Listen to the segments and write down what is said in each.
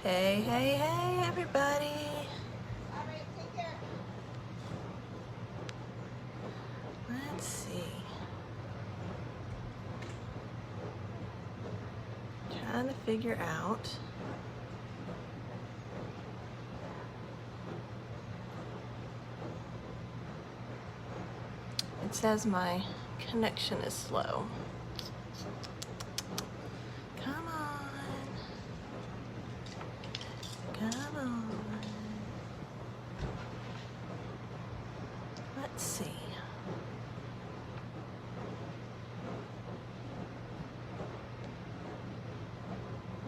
Hey, hey, hey, everybody. Let's see. Trying to figure out. It says my connection is slow. Come on. Come on. Let's see.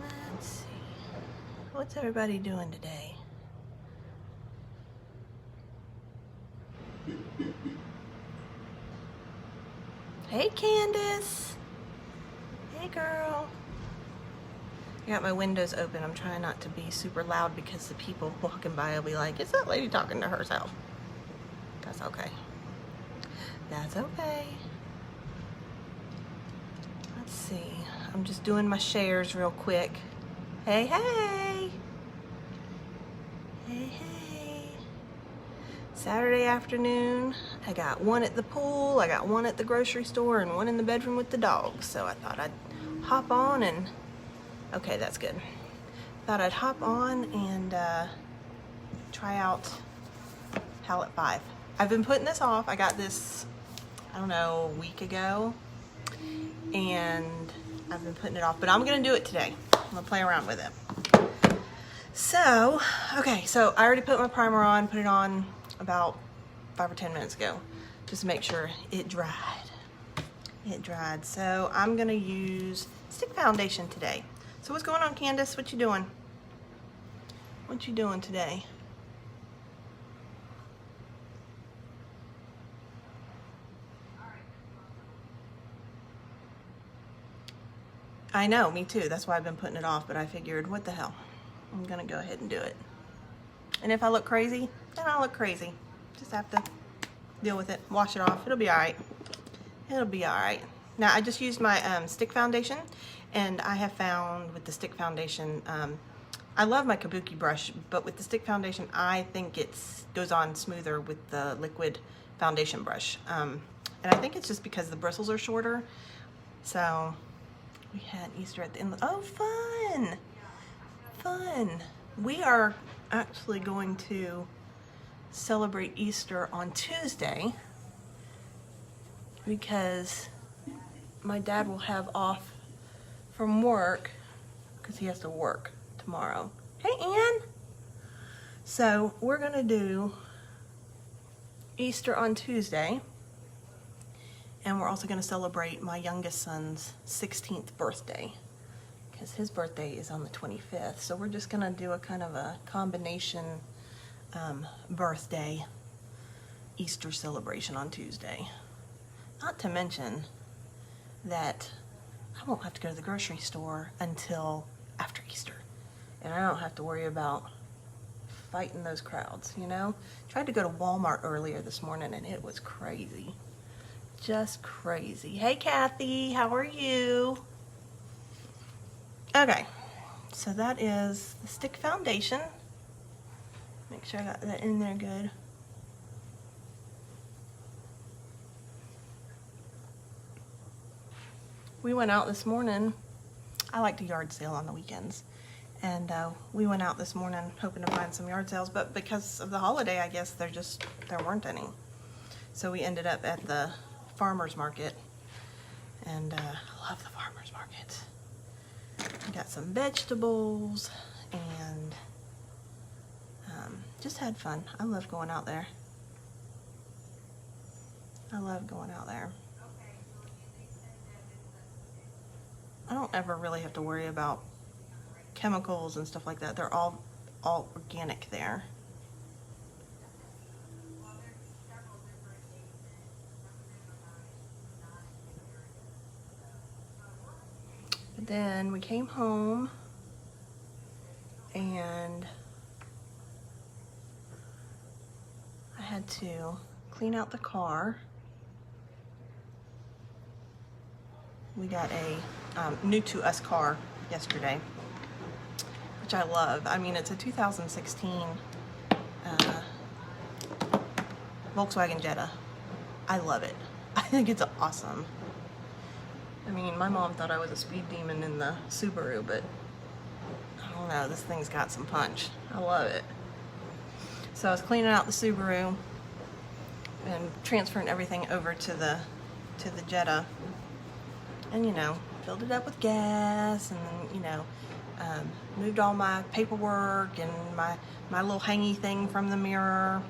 Let's see. What's everybody doing today? Hey, Candace. Hey, girl. I got my windows open. I'm trying not to be super loud because the people walking by will be like, is that lady talking to herself? That's okay. That's okay. Let's see. I'm just doing my shares real quick. Hey, hey. Hey, hey. Saturday afternoon. I got one at the pool, I got one at the grocery store, and one in the bedroom with the dogs. So I thought I'd hop on and, okay, that's good. Thought I'd hop on and try out palette 5. I've been putting this off. I got this, I don't know, a week ago, and I've been putting it off, but I'm gonna do it today. I'm gonna play around with it. So, okay, so I already put my primer on, put it on about 5 or 10 minutes ago, just to make sure it dried. It dried. So I'm gonna use stick foundation today. So what's going on, Candace? What you doing? What you doing today? I know, me too. That's why I've been putting it off, but I figured, what the hell? I'm gonna go ahead and do it. And if I look crazy, then I'll look crazy. Just have to deal with it, wash it off. It'll be all right. It'll be all right. Now, I just used my stick foundation, and I have found with the stick foundation, I love my kabuki brush, but with the stick foundation, I think it goes on smoother with the liquid foundation brush. And I think it's just because the bristles are shorter. So we had Easter at the end. Oh, fun! Fun. We are actually going to celebrate Easter on Tuesday because my dad will have off from work because he has to work tomorrow. Hey, Ann! So we're gonna do Easter on Tuesday, and we're also gonna celebrate my youngest son's 16th birthday because his birthday is on the 25th. So we're just gonna do a kind of a combination birthday Easter celebration on Tuesday. Not to mention that I won't have to go to the grocery store until after Easter. And I don't have to worry about fighting those crowds, you know? Tried to go to Walmart earlier this morning and it was crazy. Just crazy. Hey, Kathy, how are you? Okay, so that is the stick foundation. Make sure I got that in there good. We went out this morning. I like to yard sale on the weekends. And we went out this morning hoping to find some yard sales, but because of the holiday, I guess there weren't any. So we ended up at the farmer's market, and I love the farmer's market. We got some vegetables and just had fun. I love going out there. I love going out there. I don't ever really have to worry about chemicals and stuff like that. They're all organic there. But then we came home and I had to clean out the car. We got a new to us car yesterday, which I love. I mean, it's a 2016 Volkswagen Jetta. I love it. I think it's awesome. I mean, my mom thought I was a speed demon in the Subaru, but I don't know, this thing's got some punch. I love it. So I was cleaning out the Subaru and transferring everything over to the Jetta, and you know, filled it up with gas, and then, you know, moved all my paperwork and my little hangy thing from the mirror.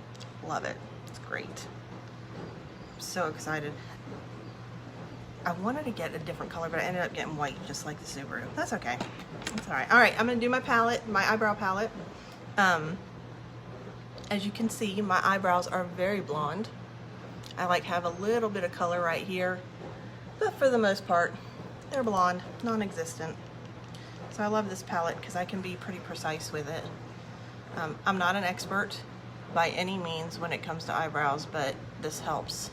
Love it. It's great. So excited. I wanted to get a different color, but I ended up getting white, just like the Subaru. That's okay. That's all right. All right, I'm gonna do my palette, my eyebrow palette. As you can see, my eyebrows are very blonde. I like have a little bit of color right here, but for the most part, they're blonde, non-existent. So I love this palette because I can be pretty precise with it. I'm not an expert by any means when it comes to eyebrows, but this helps.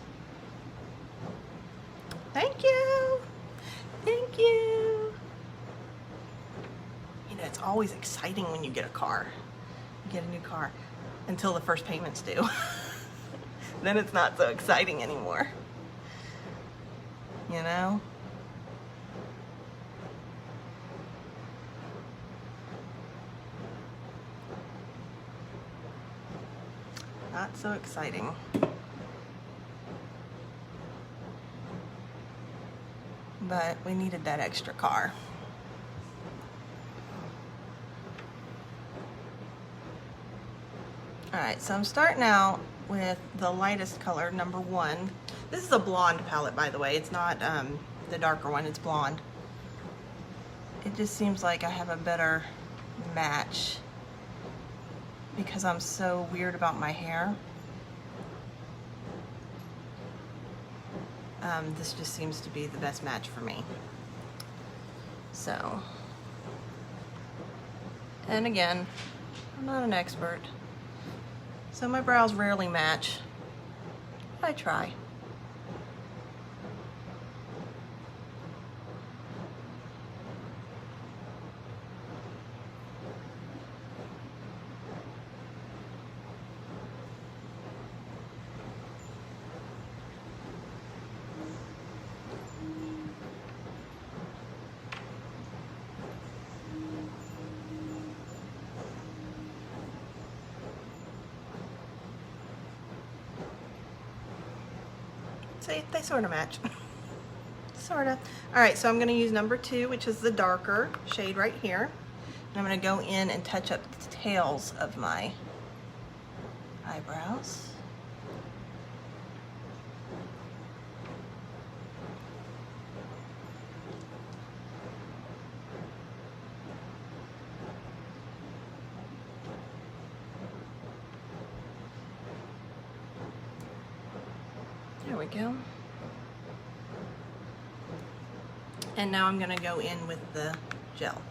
Thank you. Thank you. You know, it's always exciting when you get a car. You get a new car until the first payment's due. Then it's not so exciting anymore. You know? Not so exciting. But we needed that extra car. Alright, so I'm starting out with the lightest color, number 1. This is a blonde palette, by the way. It's not the darker one, it's blonde. It just seems like I have a better match because I'm so weird about my hair. This just seems to be the best match for me. So, and again, I'm not an expert, so my brows rarely match. I try. See, they sort of match. Sort of. Alright, so I'm going to use number 2, which is the darker shade right here. And I'm going to go in and touch up the tails of my eyebrows. There we go. And now I'm going to go in with the gel.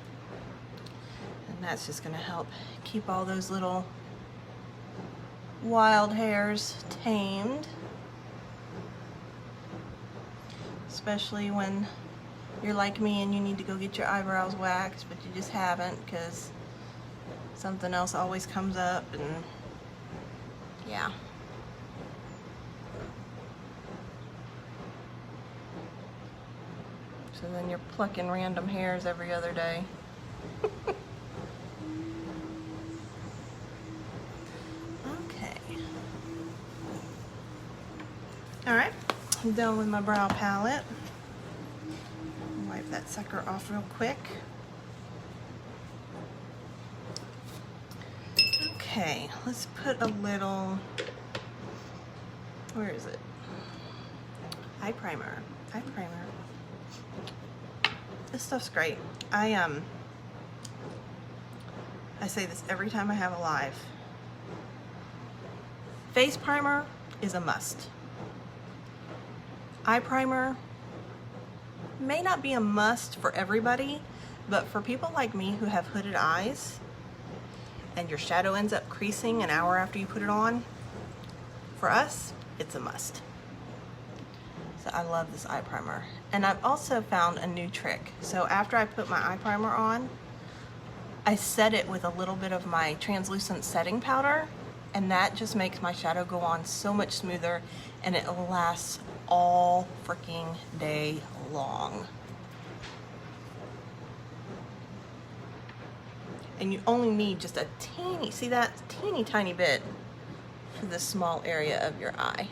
And that's just going to help keep all those little wild hairs tamed. Especially when you're like me and you need to go get your eyebrows waxed, but you just haven't because something else always comes up, and yeah. So then you're plucking random hairs every other day. Okay. Alright, I'm done with my brow palette. Wipe that sucker off real quick. Okay, let's put a little, where is it? Eye primer. Eye primer. This stuff's great. I say this every time I have a live. Face primer is a must. Eye primer may not be a must for everybody, but for people like me who have hooded eyes and your shadow ends up creasing an hour after you put it on, for us, it's a must. So I love this eye primer. And I've also found a new trick. So after I put my eye primer on, I set it with a little bit of my translucent setting powder, and that just makes my shadow go on so much smoother, and it lasts all freaking day long. And you only need just a teeny, see that teeny tiny bit for this small area of your eye.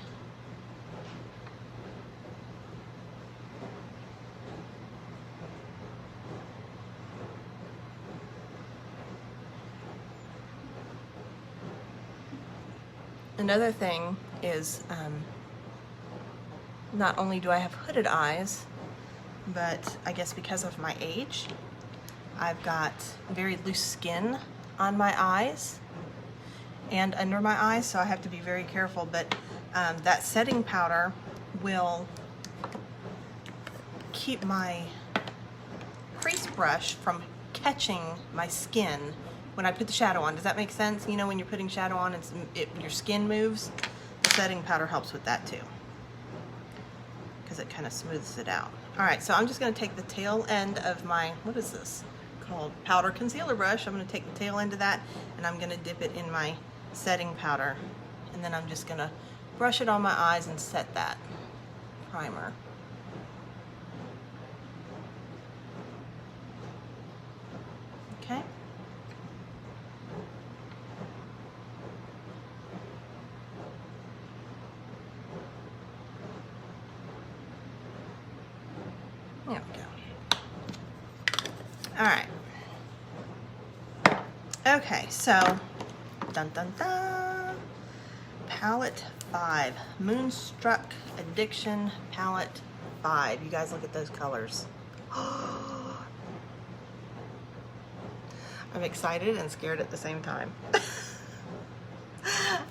Another thing is, not only do I have hooded eyes, but I guess because of my age, I've got very loose skin on my eyes and under my eyes, so I have to be very careful, but that setting powder will keep my crease brush from catching my skin when I put the shadow on. Does that make sense? You know, when you're putting shadow on and your skin moves, the setting powder helps with that too, because it kind of smooths it out. All right, so I'm just going to take the tail end of my, what is this called, powder concealer brush. I'm going to take the tail end of that, and I'm going to dip it in my setting powder, and then I'm just going to brush it on my eyes and set that primer. Okay. There we go. All right. Okay, so dun dun dun. Palette 5, Moonstruck Addiction Palette 5. You guys look at those colors. I'm excited and scared at the same time.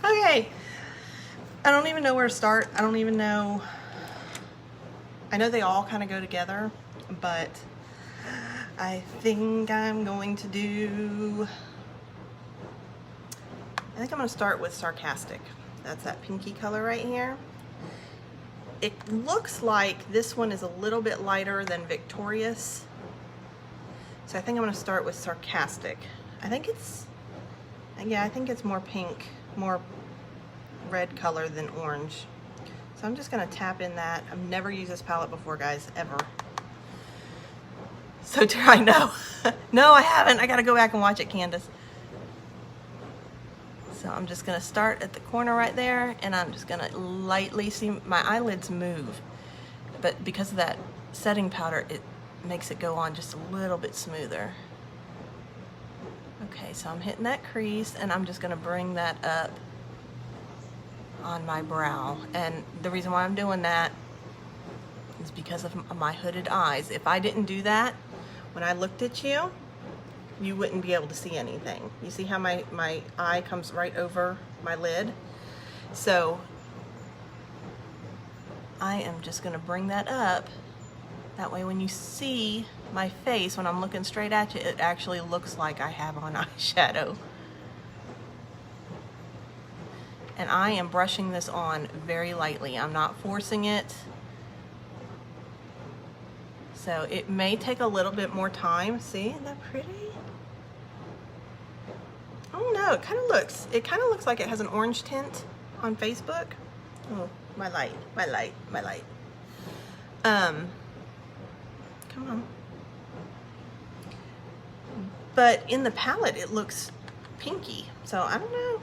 Okay, I don't even know where to start. I don't even know. I know they all kind of go together, but I think I'm going to do, I think I'm going to start with Sarcastic. That's that pinky color right here. It looks like this one is a little bit lighter than Victorious. So I think I'm going to start with Sarcastic. I think it's, yeah, I think it's more pink, more red color than orange. So I'm just going to tap in that. I've never used this palette before, guys, ever. So I know. No, I haven't. I got to go back and watch it, Candace. So I'm just going to start at the corner right there, and I'm just going to lightly see my eyelids move. But because of that setting powder, it makes it go on just a little bit smoother. Okay, so I'm hitting that crease, and I'm just going to bring that up on my brow. And the reason why I'm doing that is because of my hooded eyes. If I didn't do that, when I looked at you, you wouldn't be able to see anything. You see how my eye comes right over my lid? So I am just going to bring that up. That way when you see my face, when I'm looking straight at you, it actually looks like I have on eyeshadow. And I am brushing this on very lightly. I'm not forcing it. So it may take a little bit more time. See, isn't that pretty? Oh no, it kind of looks like it has an orange tint on Facebook. Oh, my light. Come on. But in the palette, it looks pinky. So I don't know.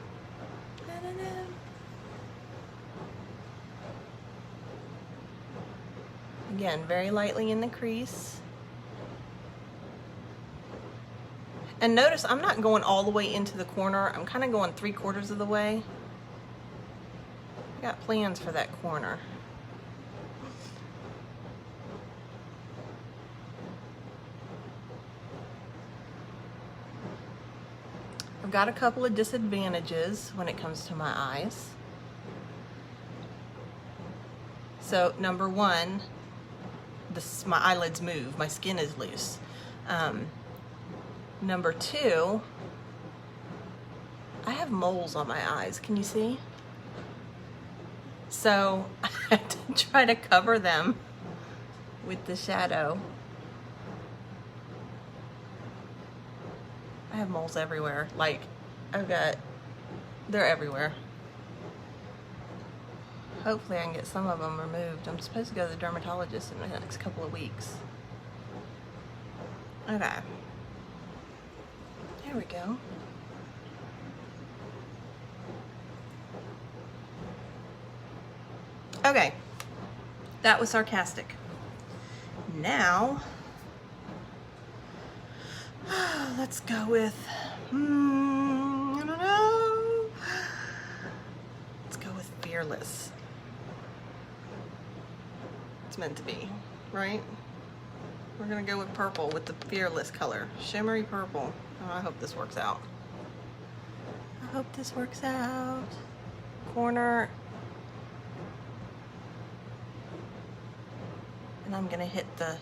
Again, very lightly in the crease. And notice I'm not going all the way into the corner. I'm kind of going 3/4 of the way. I got plans for that corner. I've got a couple of disadvantages when it comes to my eyes. So number one, my eyelids move, my skin is loose. Number two, I have moles on my eyes, can you see? So I have to try to cover them with the shadow. I have moles everywhere. Like, they're everywhere. Hopefully I can get some of them removed. I'm supposed to go to the dermatologist in the next couple of weeks. Okay. There we go. Okay. That was sarcastic. Now, let's go with, I don't know. Let's go with Fearless. It's meant to be, right? We're gonna go with purple with the Fearless color. Shimmery purple. Oh, I hope this works out. I hope this works out. Corner. And I'm gonna hit the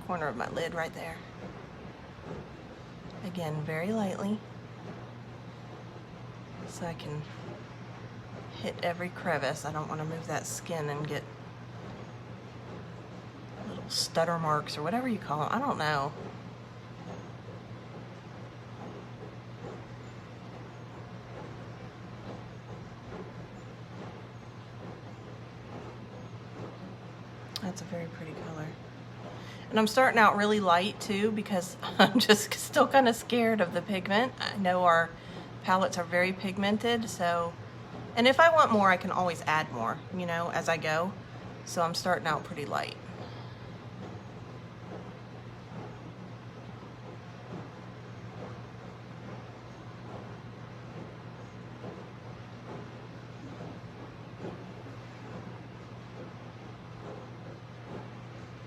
corner of my lid right there. Again, very lightly. So I can hit every crevice. I don't wanna move that skin and get little stutter marks or whatever you call them. I don't know. That's a very pretty color. And I'm starting out really light too because I'm just still kind of scared of the pigment. I know our palettes are very pigmented, so, and if I want more, I can always add more, you know, as I go. So I'm starting out pretty light.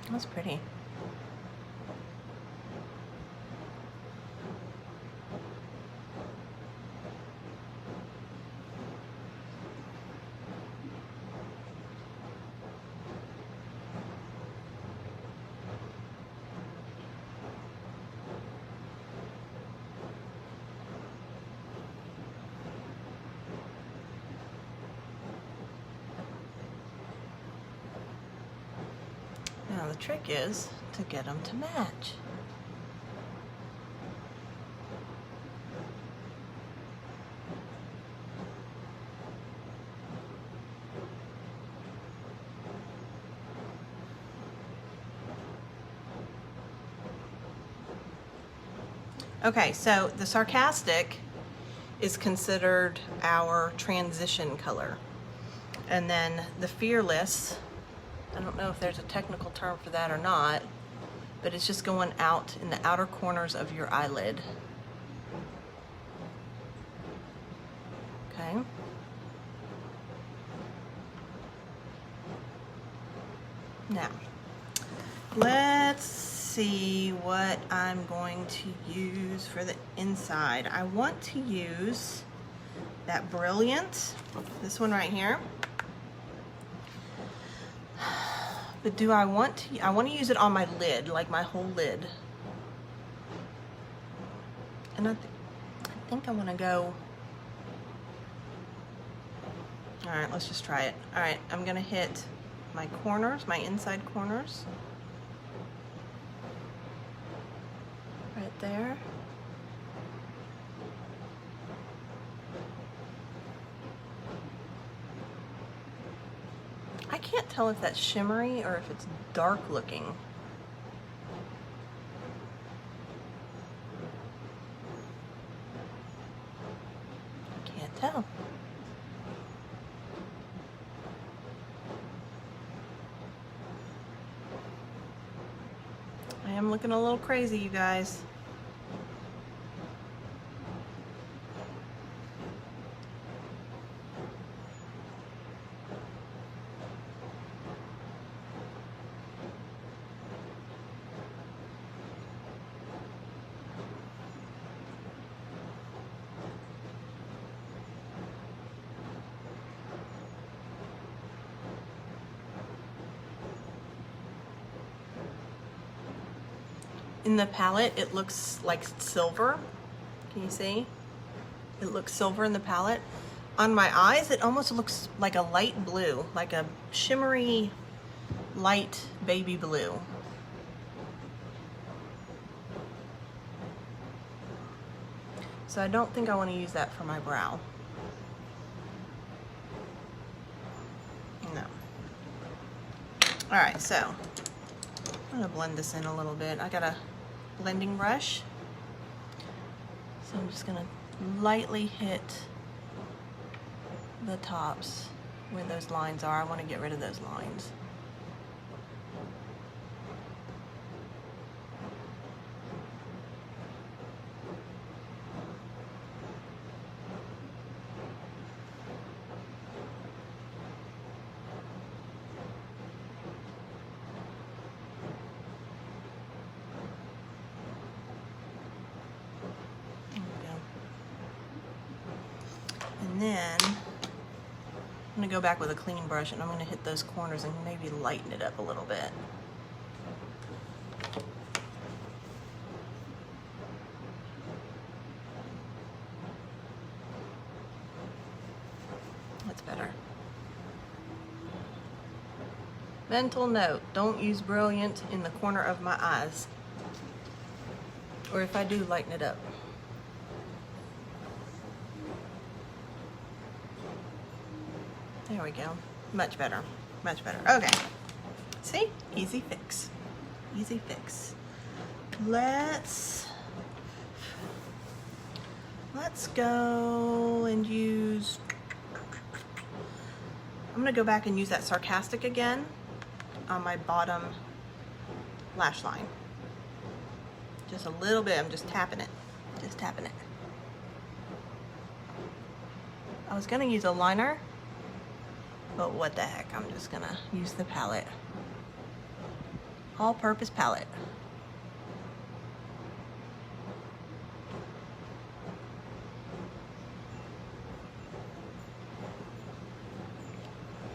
That's pretty. Now the trick is to get them to match. Okay, so the Sarcastic is considered our transition color. And then the Fearless, I don't know if there's a technical term for that or not, but it's just going out in the outer corners of your eyelid. Okay. Now, let's see what I'm going to use for the inside. I want to use that Brilliant, this one right here. But do I want to use it on my lid, like my whole lid. And I think I want to go, all right, let's just try it. All right, I'm gonna hit my corners, my inside corners. Right there. I can't tell if that's shimmery or if it's dark looking. I can't tell. I am looking a little crazy, you guys. In the palette, it looks like silver. Can you see? It looks silver in the palette. On my eyes, it almost looks like a light blue, like a shimmery, light baby blue. So I don't think I want to use that for my brow. No. All right, so I'm gonna blend this in a little bit. I got a blending brush. So I'm just gonna lightly hit the tops where those lines are. I want to get rid of those lines. And then I'm gonna go back with a clean brush and I'm gonna hit those corners and maybe lighten it up a little bit. That's better. Mental note, don't use Brilliant in the corner of my eyes. Or if I do, lighten it up. There we go. Much better. Much better. Okay. See? Easy fix. Easy fix. Let's go and use, I'm gonna go back and use that Sarcastic again on my bottom lash line. Just a little bit. I'm just tapping it. Just tapping it. I was gonna use a liner, but what the heck, I'm just gonna use the palette. All-purpose palette.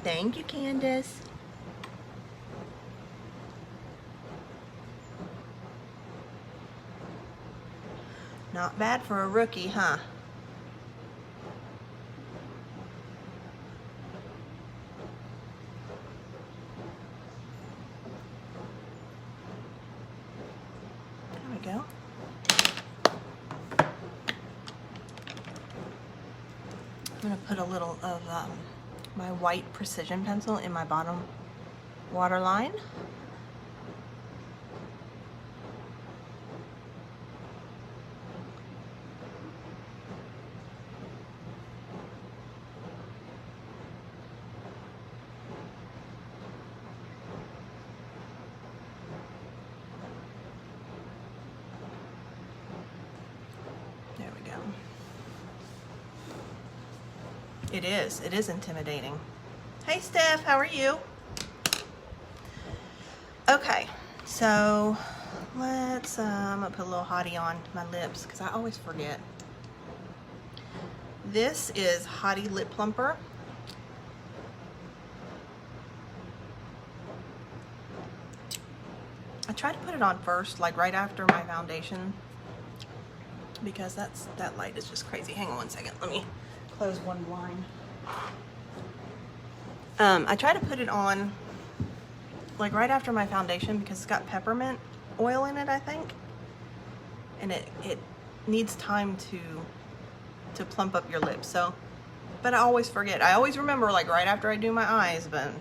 Thank you, Candace. Not bad for a rookie, huh? Go. I'm going to put a little of my white precision pencil in my bottom waterline. It is intimidating. Hey Steph, how are you? Okay, so let's, I'm gonna put a little hottie on my lips because I always forget. This is Hottie Lip Plumper. I try to put it on first, like right after my foundation, because that light is just crazy. Hang on one second, let me close one blind. I try to put it on like right after my foundation because it's got peppermint oil in it, I think, and it needs time to plump up your lips. So, but I always forget. I always remember like right after I do my eyes, but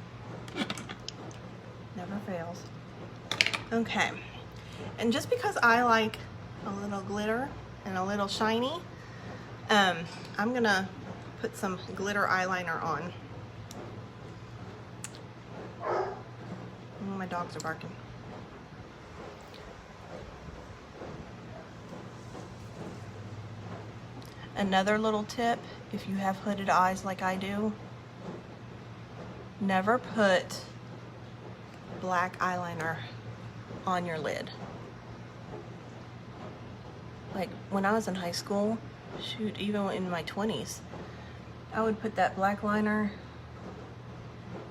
never fails. Okay, and just because I like a little glitter and a little shiny, I'm gonna put some glitter eyeliner on. Oh, my dogs are barking. Another little tip, if you have hooded eyes like I do, never put black eyeliner on your lid. Like when I was in high school, shoot, even in my 20s, I would put that black liner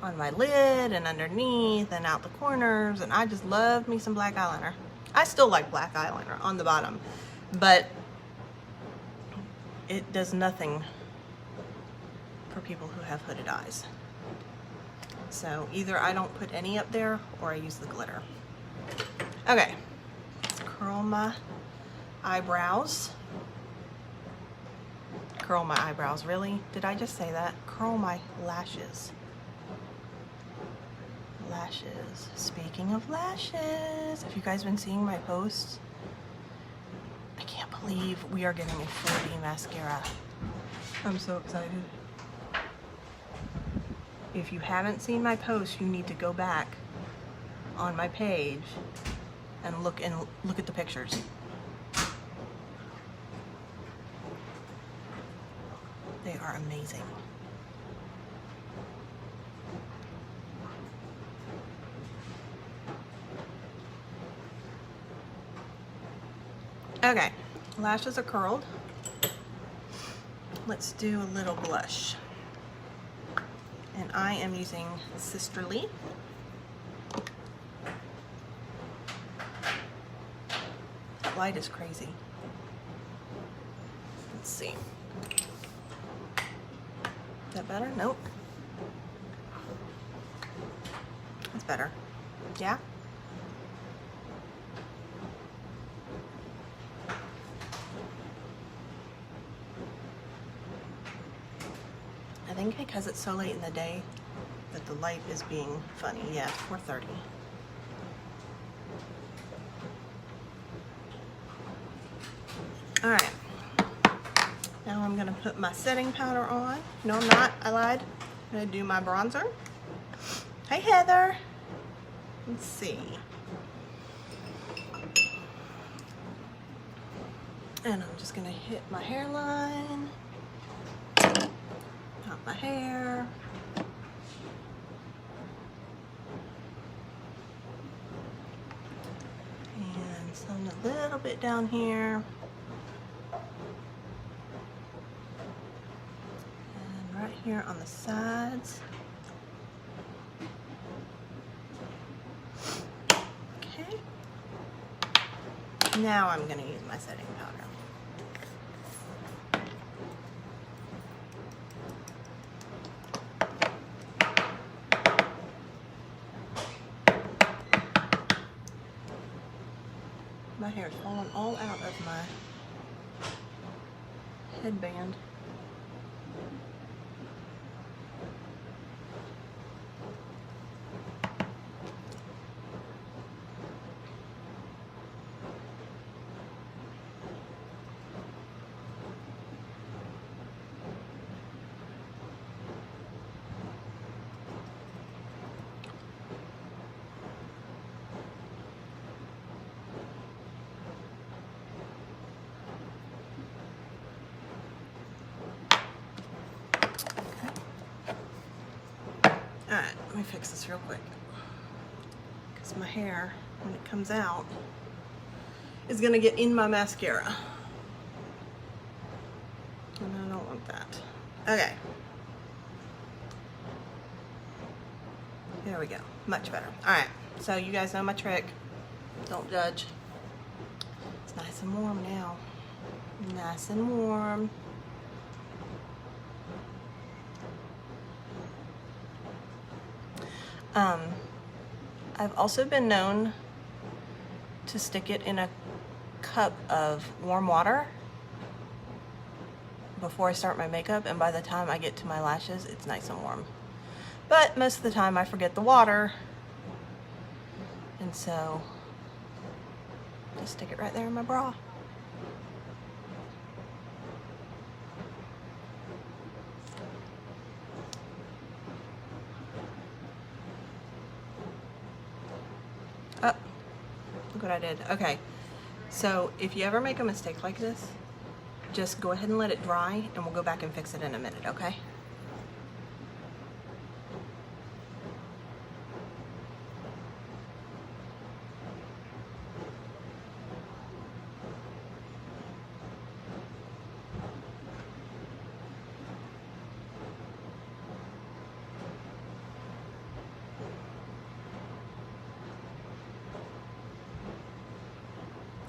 on my lid and underneath and out the corners, and I just loved me some black eyeliner. I still like black eyeliner on the bottom, but it does nothing for people who have hooded eyes. So either I don't put any up there or I use the glitter. Okay, let's curl my eyebrows. Curl my eyebrows. Really? Did I just say that? Curl my lashes. Lashes. Speaking of lashes, have you guys been seeing my posts? I can't believe we are getting a 4D mascara. I'm so excited. If you haven't seen my posts, you need to go back on my page and look at the pictures. They are amazing. Okay, lashes are curled. Let's do a little blush. And I am using Sisterly. That light is crazy. Let's see. Is that better? Nope. That's better. Yeah? I think because it's so late in the day that the light is being funny. Yeah, it's 4:30. All right. Now I'm gonna put my setting powder on. No, I'm not. I lied. I'm gonna do my bronzer. Hey, Heather. Let's see. And I'm just gonna hit my hairline. Not my hair. And some a little bit down here. And right here on the sides. Okay. Now I'm gonna use my setting powder. My hair is falling all out of my headband. Alright, let me fix this real quick. Because my hair, when it comes out, is going to get in my mascara. And I don't want that. Okay. There we go. Much better. Alright, so you guys know my trick. Don't judge. It's nice and warm now. Nice and warm. I've also been known to stick it in a cup of warm water before I start my makeup, and by the time I get to my lashes, it's nice and warm. But most of the time I forget the water, and so just stick it right there in my bra. Oh, look what I did. Okay, so if you ever make a mistake like this, just go ahead and let it dry, and we'll go back and fix it in a minute, okay?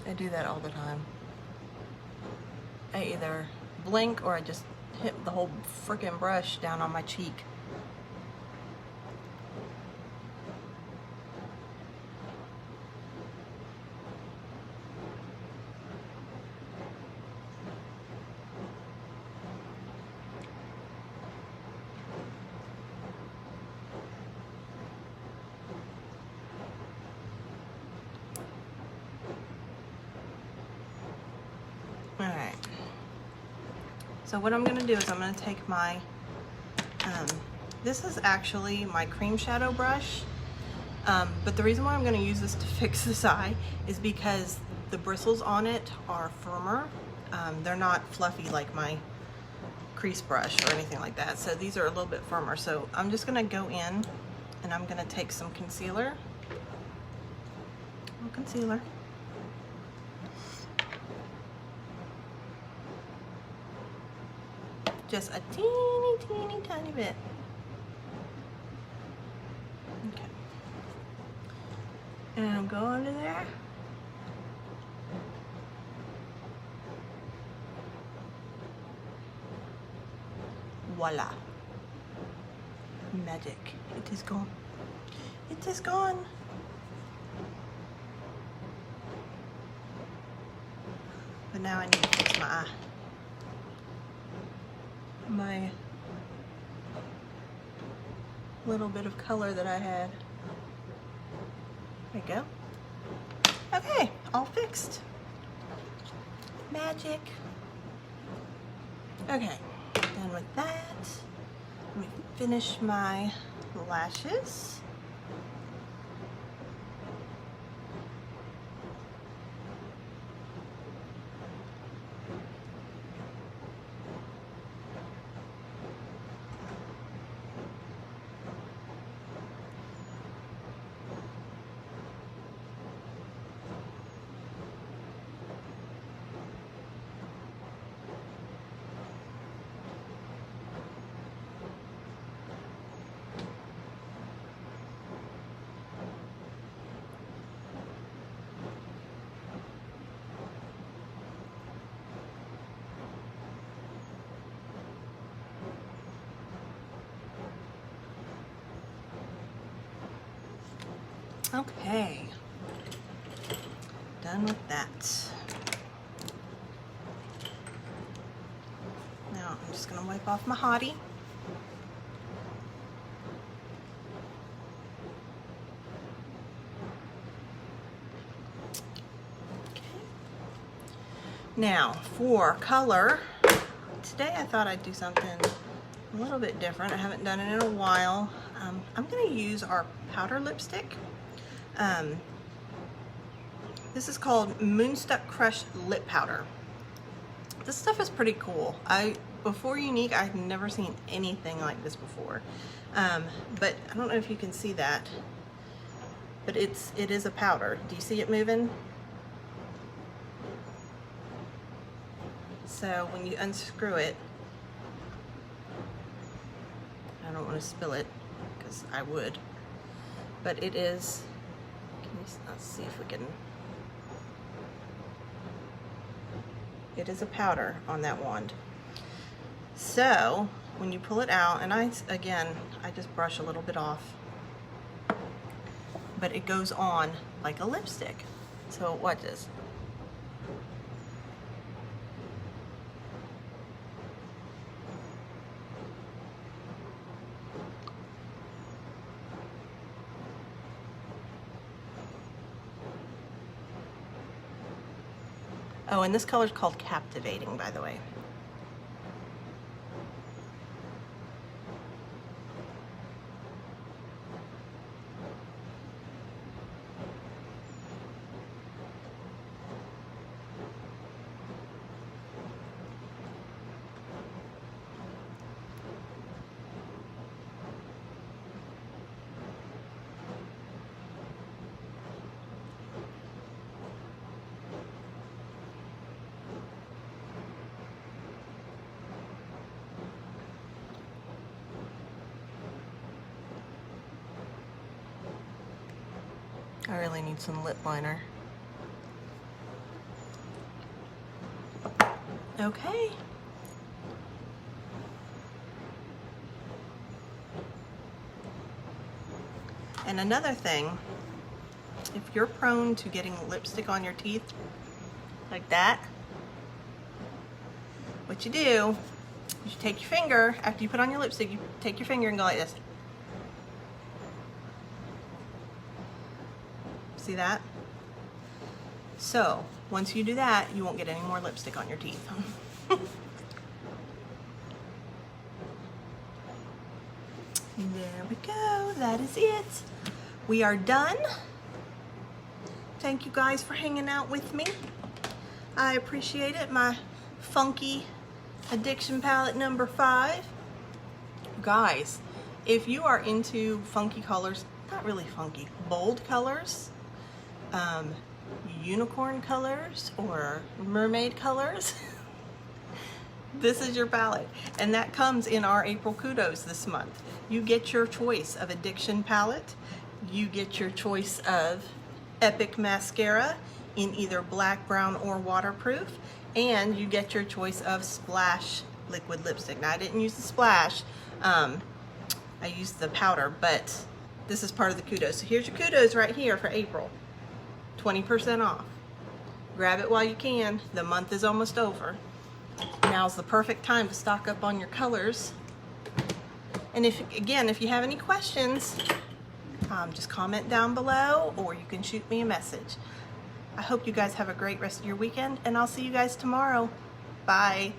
I do that all the time. I either blink or I just hit the whole frickin' brush down on my cheek. So what I'm gonna do is I'm gonna take my, this is actually my cream shadow brush, but the reason why I'm gonna use this to fix this eye is because the bristles on it are firmer. They're not fluffy like my crease brush or anything like that. So these are a little bit firmer. So I'm just gonna go in and I'm gonna take some concealer. Concealer. Just a teeny tiny bit. Okay. And I'm going to there. Voila. Magic. It is gone. It is gone. But now I need to fix my eye. My little bit of color that I had. There we go. Okay, all fixed. Magic. Okay, done with that. Let me finish my lashes. Okay, done with that. Now I'm just gonna wipe off my hottie. Okay. Now for color, today I thought I'd do something a little bit different. I haven't done it in a while. I'm gonna use our powder lipstick. This is called Moonstuck Crush Lip Powder. This stuff is pretty cool. Before Unique, I've never seen anything like this before. But I don't know if you can see that, but it is a powder. Do you see it moving? So when you unscrew it, I don't want to spill it because I would, but it is, let's see if we can, it is a powder on that wand. So when you pull it out, and I just brush a little bit off, but it goes on like a lipstick. So watch this. Oh, and this color is called Captivating, by the way. I really need some lip liner. Okay. And another thing, if you're prone to getting lipstick on your teeth like that, what you do is you take your finger, after you put on your lipstick, you take your finger and go like this. See that? So once you do that, you won't get any more lipstick on your teeth. There we go. That is it. We are done. Thank you guys for hanging out with me. I appreciate it. My funky addiction palette number 5. Guys, if you are into funky colors, not really funky, bold colors, unicorn colors or mermaid colors, this is your palette. And that comes in our April Kudos this month. You get your choice of addiction palette. You get your choice of Epic mascara in either black, brown, or waterproof. And you get your choice of Splash liquid lipstick. Now I didn't use the Splash. I used the powder, but this is part of the Kudos. So here's your Kudos right here for April. 20% off. Grab it while you can. The month is almost over. Now's the perfect time to stock up on your colors. And if you have any questions, just comment down below or you can shoot me a message. I hope you guys have a great rest of your weekend, and I'll see you guys tomorrow. Bye.